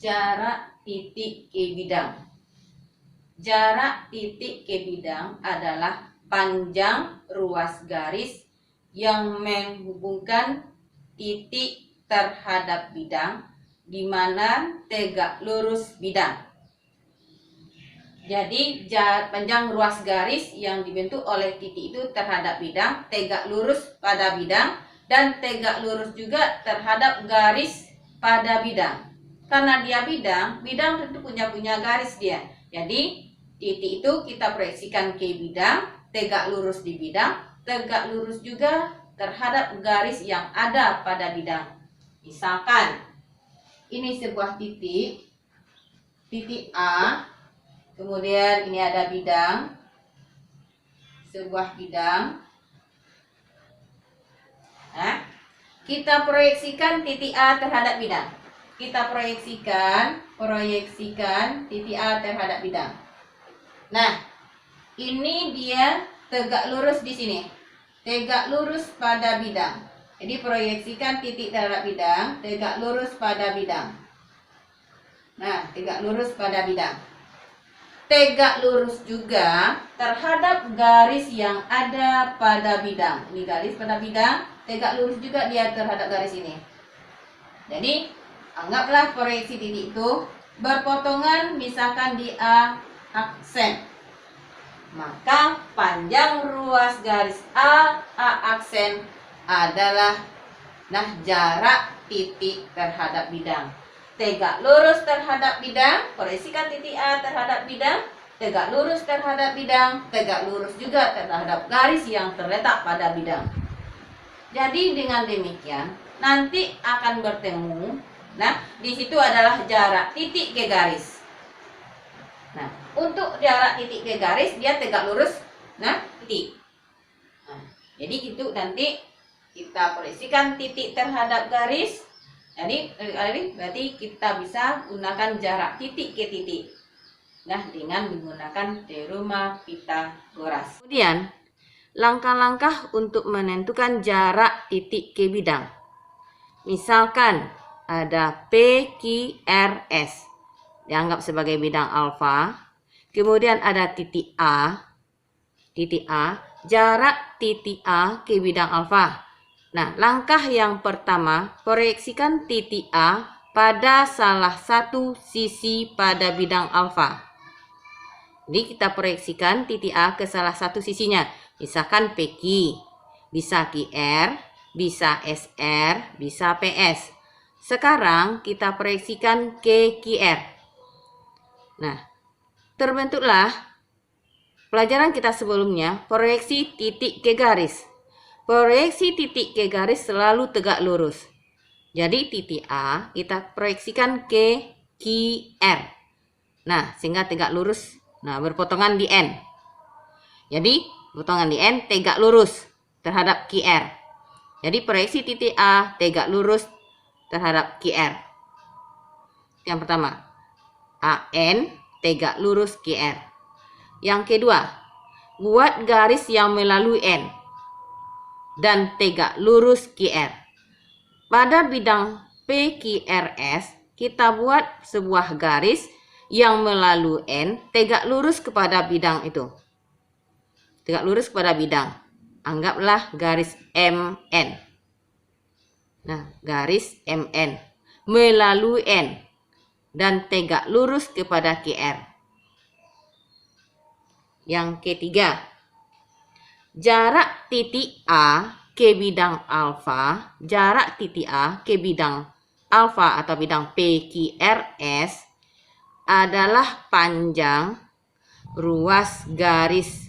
Jarak titik ke bidang. Jarak titik ke bidang adalah panjang ruas garis yang menghubungkan titik terhadap bidang di mana tegak lurus bidang. Jadi panjang ruas garis yang dibentuk oleh titik itu terhadap bidang, tegak lurus pada bidang, dan tegak lurus juga terhadap garis pada bidang. Karena dia bidang tentu punya garis dia. Jadi titik itu kita proyeksikan ke bidang, tegak lurus di bidang, tegak lurus juga terhadap garis yang ada pada bidang. Misalkan ini sebuah titik A. Kemudian ini ada bidang, sebuah bidang. Nah, kita proyeksikan titik A terhadap bidang. Kita proyeksikan titik A terhadap bidang. Nah, ini dia tegak lurus di sini. Tegak lurus pada bidang. Jadi proyeksikan titik terhadap bidang, tegak lurus pada bidang. Nah, tegak lurus pada bidang. Tegak lurus juga terhadap garis yang ada pada bidang. Ini garis pada bidang, tegak lurus juga dia terhadap garis ini. Jadi, anggaplah proyeksi titik itu berpotongan misalkan di A aksen. Maka panjang ruas garis A aksen adalah jarak titik terhadap bidang. Tegak lurus terhadap bidang, proyeksikan titik A terhadap bidang, tegak lurus terhadap bidang, tegak lurus juga terhadap garis yang terletak pada bidang. Jadi dengan demikian nanti akan bertemu. Nah, di situ adalah jarak titik ke garis. Nah, untuk jarak titik ke garis dia tegak lurus, titik. Nah, jadi itu nanti kita proyeksikan titik terhadap garis. Jadi berarti kita bisa gunakan jarak titik ke titik. Nah, dengan menggunakan teorema Pythagoras. Kemudian langkah-langkah untuk menentukan jarak titik ke bidang. Misalkan ada PQRS dianggap sebagai bidang alfa. Kemudian ada titik A. Jarak titik A ke bidang alfa. Nah, langkah yang pertama, proyeksikan titik A pada salah satu sisi pada bidang alfa. Jadi kita proyeksikan titik A ke salah satu sisinya. Misalkan PQ, bisa QR, bisa SR, bisa PS. Sekarang kita proyeksikan ke QR. Nah, terbentuklah pelajaran kita sebelumnya, proyeksi titik ke garis. Proyeksi titik ke garis selalu tegak lurus. Jadi titik A kita proyeksikan ke QR. Nah, sehingga tegak lurus. Nah, berpotongan di N. Jadi, potongan di N tegak lurus terhadap QR. Jadi, proyeksi titik A tegak lurus terhadap QR. Yang pertama, AN tegak lurus QR. Yang kedua, buat garis yang melalui N dan tegak lurus QR. Pada bidang PQRS, kita buat sebuah garis yang melalui N tegak lurus kepada bidang itu. Tegak lurus kepada bidang. Anggaplah garis MN. Nah, garis MN melalui N dan tegak lurus kepada QR. Yang ketiga, jarak titik A ke bidang alfa, jarak titik A ke bidang alfa atau bidang PQRS adalah panjang ruas garis.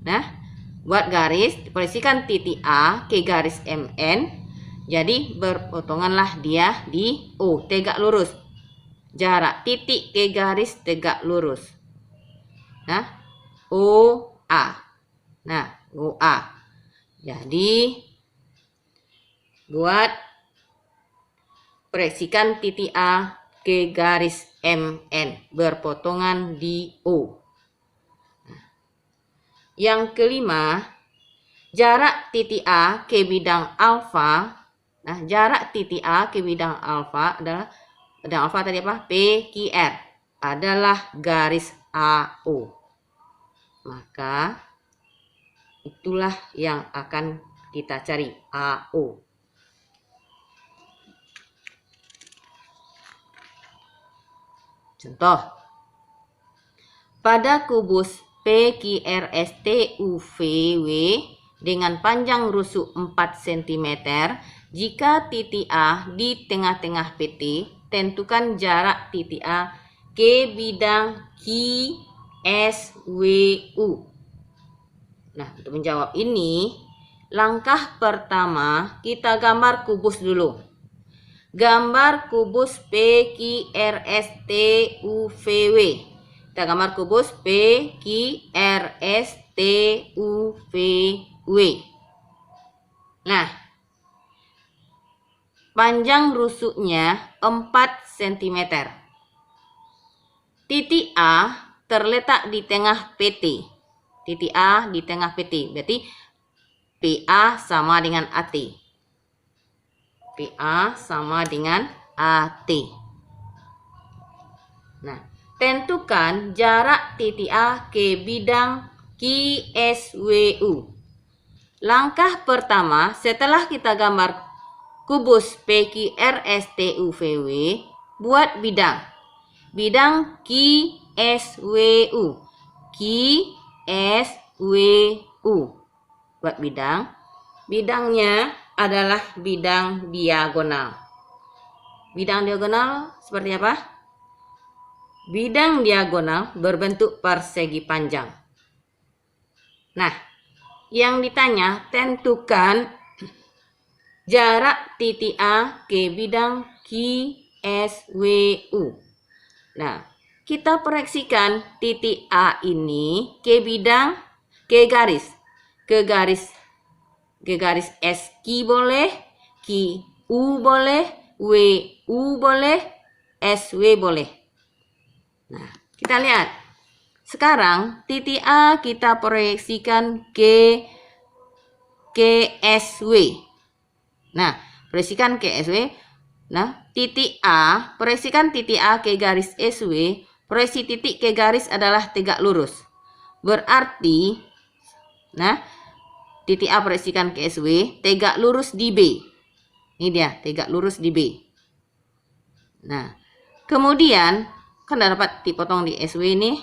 Nah, buat garis, proyeksikan titik A ke garis MN. Jadi berpotonganlah dia di O, tegak lurus. Jarak titik ke garis tegak lurus. Nah, OA. Nah, OA. Jadi buat proyeksikan titik A ke garis MN berpotongan di O. Yang kelima, jarak titik A ke bidang alfa. Nah, jarak titik A ke bidang alfa adalah Dan alfa tadi apa? PQR adalah garis AO. Maka itulah yang akan kita cari, AO. Contoh, pada kubus PQRSTUVW dengan panjang rusuk 4 cm, jika titik A di tengah-tengah PT, tentukan jarak titik A ke bidang QSWU. Nah, untuk menjawab ini, langkah pertama kita gambar kubus dulu. Gambar kubus PQRSTUVW. Kita gambar kubus PQRSTUVW. Nah, panjang rusuknya 4 cm. Titik A terletak di tengah PT. Titik A di tengah PT. Berarti PA sama dengan AT. PA sama dengan AT. Nah, tentukan jarak titik A ke bidang QSWU. Langkah pertama, setelah kita gambar kubus PQRSTUVW, buat bidang. Bidang QSWU. QSWU. Buat bidang. Bidangnya adalah bidang diagonal. Bidang diagonal seperti apa? Bidang diagonal berbentuk persegi panjang. Nah, yang ditanya tentukan jarak titik A ke bidang QSWU. Nah, kita proyeksikan titik A ini ke bidang, ke garis SQ boleh, QU boleh, WU boleh, SW boleh. Nah, kita lihat. Sekarang titik A kita proyeksikan ke SW. Nah, proyeksikan ke SW. Nah, titik A, proyeksikan titik A ke garis SW. Proyeksi titik ke garis adalah tegak lurus. Berarti, nah, titik A proyeksikan ke SW, tegak lurus di B. Ini dia, tegak lurus di B. Nah, kemudian, kan dapat dipotong di SW ini.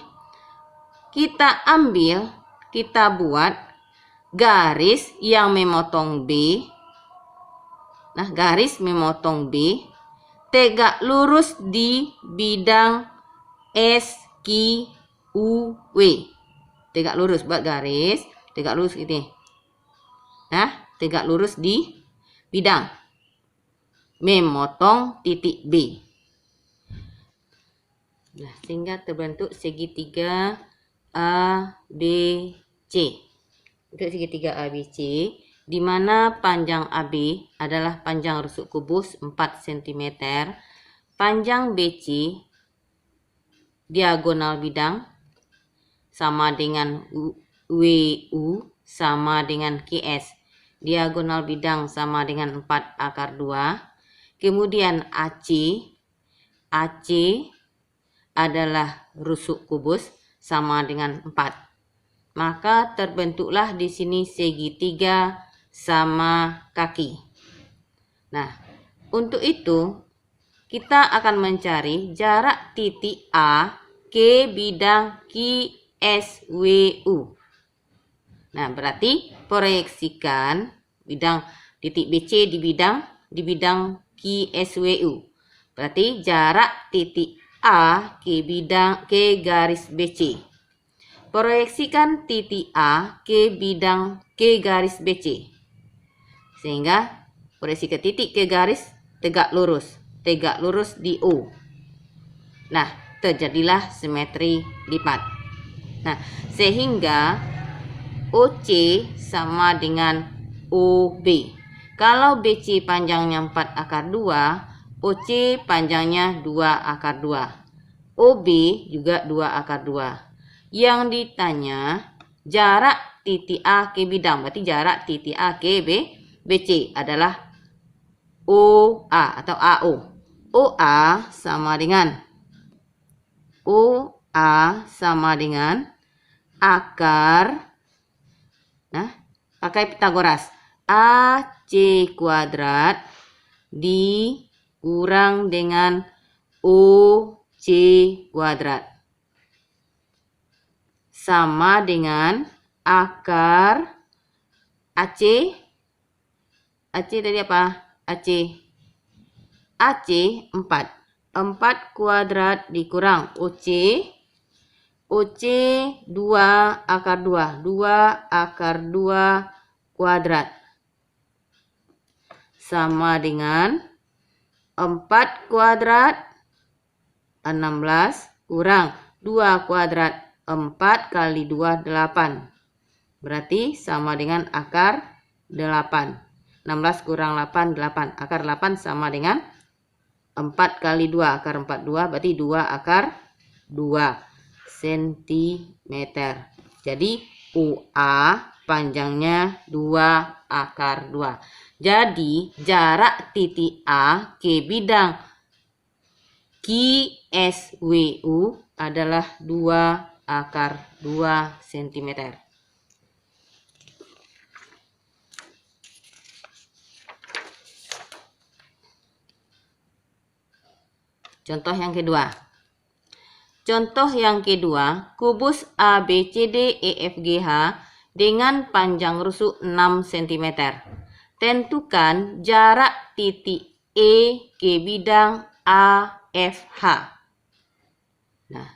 Kita ambil, kita buat garis yang memotong B. Nah, garis memotong B, tegak lurus di bidang SQUW. Tegak lurus, buat garis, tegak lurus ini. Nah, tegak lurus di bidang memotong titik B. Nah, sehingga terbentuk segitiga ABC. Untuk segitiga ABC, di mana panjang AB adalah panjang rusuk kubus 4 cm, panjang BC diagonal bidang sama dengan WU sama dengan QS. Diagonal bidang sama dengan 4 akar 2. Kemudian AC adalah rusuk kubus sama dengan 4. Maka terbentuklah di sini segitiga sama kaki. Nah, untuk itu kita akan mencari jarak titik A ke bidang QSWU. Nah, berarti proyeksikan bidang titik BC di bidang QSWU. Berarti jarak titik A ke garis BC. Proyeksikan titik A ke garis BC. Sehingga proyeksi ke titik ke garis tegak lurus di O. Nah, terjadilah simetri lipat. Nah, sehingga OC sama dengan OB. Kalau BC panjangnya 4 akar 2, OC panjangnya 2 akar 2. OB juga 2 akar 2. Yang ditanya jarak titik A ke bidang. Berarti jarak titik A ke BC adalah OA atau AO. OA sama dengan akar, nah, pakai Pitagoras, AC kuadrat dikurang dengan OC kuadrat sama dengan akar AC tadi apa? AC 4 kuadrat dikurang OC 2 akar 2 akar 2 kuadrat sama dengan 4 kuadrat 16 kurang 2 kuadrat 4 kali 2 8. Berarti sama dengan akar 8. 16 kurang 8 8. Akar 8 sama dengan 4 kali 2 akar 4 2 berarti 2 akar 2 cm. Jadi UA panjangnya 2 akar 2. Jadi jarak titik A ke bidang QSWU adalah 2 akar 2 cm. Contoh yang kedua. Contoh yang kedua, kubus ABCDEFGH dengan panjang rusuk 6 cm. Tentukan jarak titik E ke bidang AFH. Nah,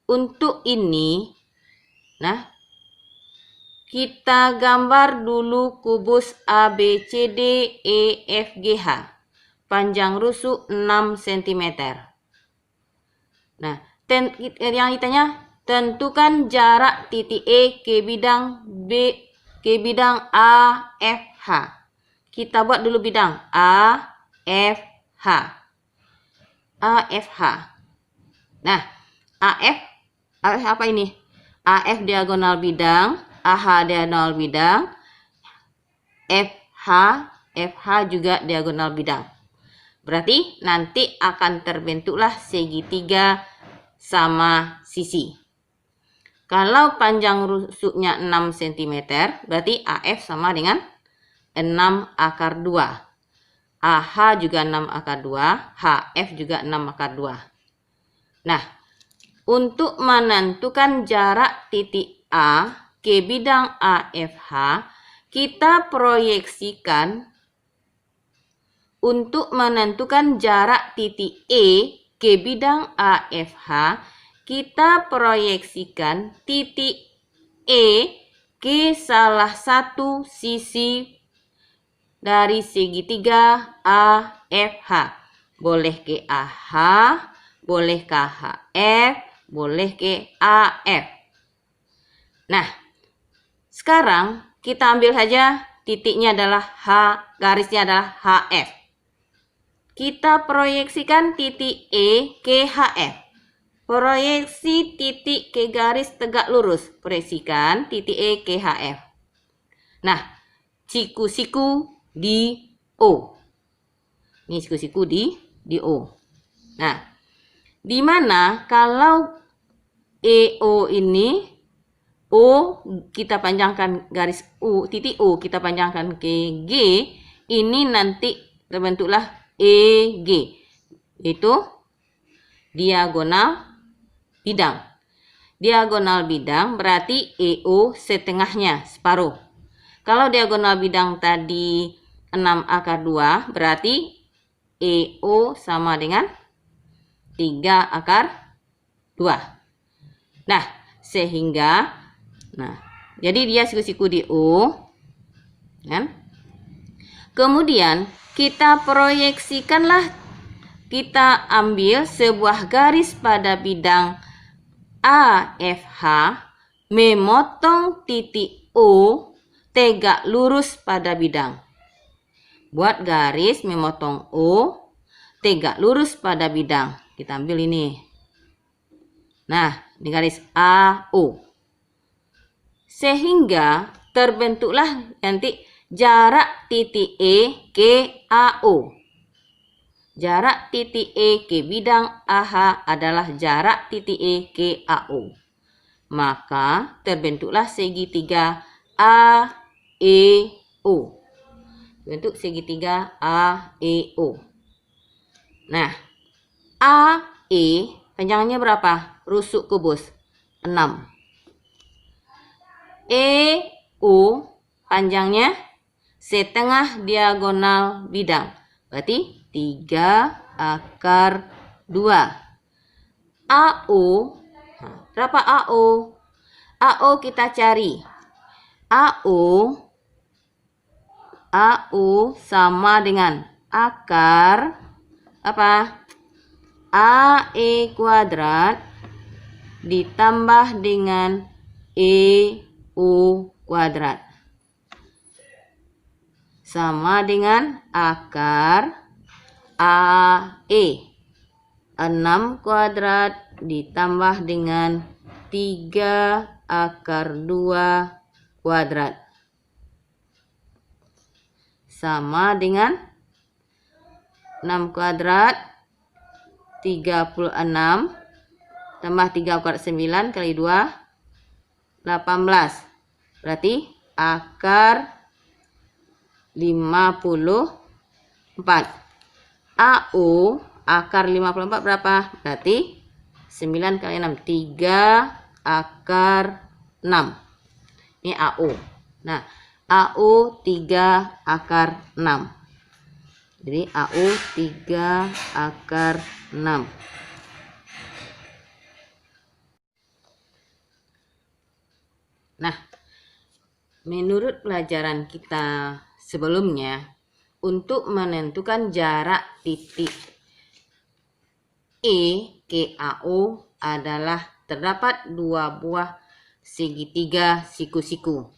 untuk ini, kita gambar dulu kubus ABCDEFGH. Panjang rusuk 6 cm. Nah, yang ditanya, tentukan jarak titik E ke bidang AFH. Kita buat dulu bidang AFH. Nah, AF apa ini? AF diagonal bidang, AH diagonal bidang, FH juga diagonal bidang. Berarti nanti akan terbentuklah segitiga sama sisi. Kalau panjang rusuknya 6 cm, berarti AF sama dengan 6 akar 2. AH juga 6 akar 2, HF juga 6 akar 2. Nah, untuk menentukan jarak titik A ke bidang AFH, kita proyeksikan untuk menentukan jarak titik E ke bidang AFH, kita proyeksikan titik E ke salah satu sisi dari segitiga AFH. Boleh ke AH, boleh ke HF, boleh ke AF. Nah, sekarang kita ambil saja titiknya adalah H, garisnya adalah HF. Kita proyeksikan titik E ke HF. Proyeksi titik ke garis tegak lurus. Proyeksikan titik E ke HF. Nah, siku-siku di O. Ini siku-siku di O. Nah, di mana kalau EO ini, O kita panjangkan garis U, titik O kita panjangkan ke G, ini nanti terbentuklah EG, itu diagonal bidang. Diagonal bidang berarti EO setengahnya, separuh. Kalau diagonal bidang tadi 6 akar 2, berarti EO sama dengan 3 akar 2. Nah, sehingga, jadi dia siku-siku di O, kan? Kemudian kita proyeksikanlah, kita ambil sebuah garis pada bidang AFH memotong titik O tegak lurus pada bidang. Buat garis memotong O tegak lurus pada bidang. Kita ambil ini. Nah, ini garis AO. Sehingga terbentuklah nanti jarak titik E ke AO. jarak titik E ke bidang AH adalah jarak titik E ke AO. Maka terbentuklah segitiga AEO. Bentuk segitiga AEO. Nah, AE panjangnya berapa? Rusuk kubus 6. EO panjangnya setengah diagonal bidang. Berarti 3/2. AO, berapa AO? AO kita cari. AO sama dengan akar apa? AE kuadrat ditambah dengan EO kuadrat. Sama dengan akar AE. 6 kuadrat ditambah dengan 3/2 kuadrat. Sama dengan 6 kuadrat 36 tambah 3 kuadrat 9 kali 2 18. Berarti akar 54. AO akar 54 berapa? Berarti 9 kali 6 3/6. Ini AO. Nah, AO 3/6. Jadi AO 3/6. Nah, menurut pelajaran kita sebelumnya, untuk menentukan jarak titik E ke AO adalah terdapat 2 buah segitiga siku-siku.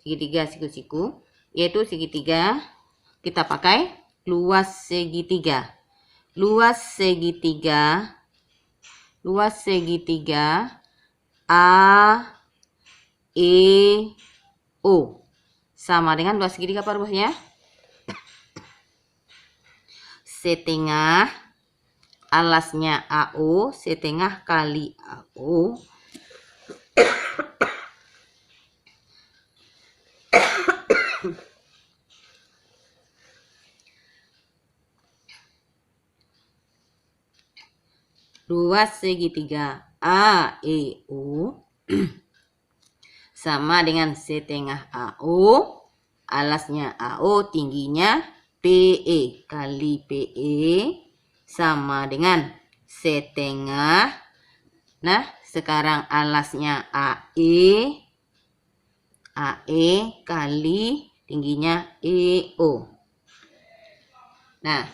Segitiga siku-siku, yaitu segitiga kita pakai luas segitiga. Luas segitiga AEO sama dengan luas segitiga apa rumusnya? Setengah alasnya AO setengah kali AO luas segitiga AEO sama dengan setengah AO, alasnya AO, tingginya PE kali PE sama dengan setengah. Nah, sekarang alasnya AE kali tingginya EO. Nah,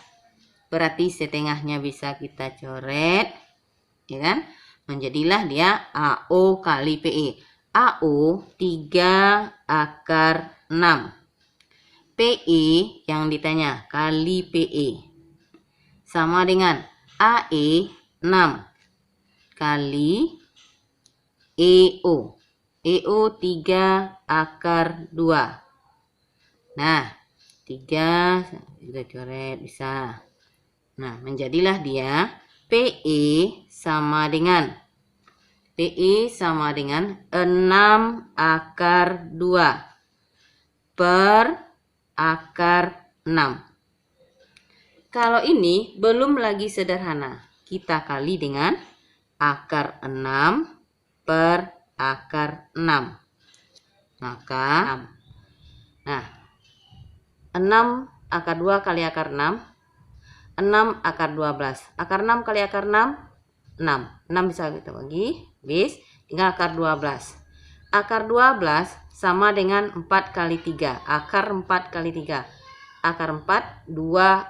berarti setengahnya bisa kita coret, ya kan? Menjadilah dia AO kali PE. AO 3/6. PE yang ditanya kali PE sama dengan AE 6 kali EO. EO 3/2. Nah, 3 kita coret bisa. Nah, menjadilah dia PE sama dengan 6/2 per akar 6. Kalau ini belum lagi sederhana, kita kali dengan akar 6 per akar 6. Maka 6 akar 2 kali akar 6, 6 akar 12. Akar 6 kali akar 6, 6. 6 bisa kita bagi, tinggal akar 12. Akar 12 sama dengan 4 kali 3. Akar 4 kali 3. Akar 4, 2.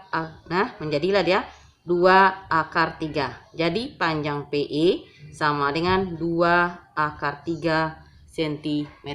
Nah, menjadilah dia 2 akar 3. Jadi panjang PE sama dengan 2 akar 3 cm.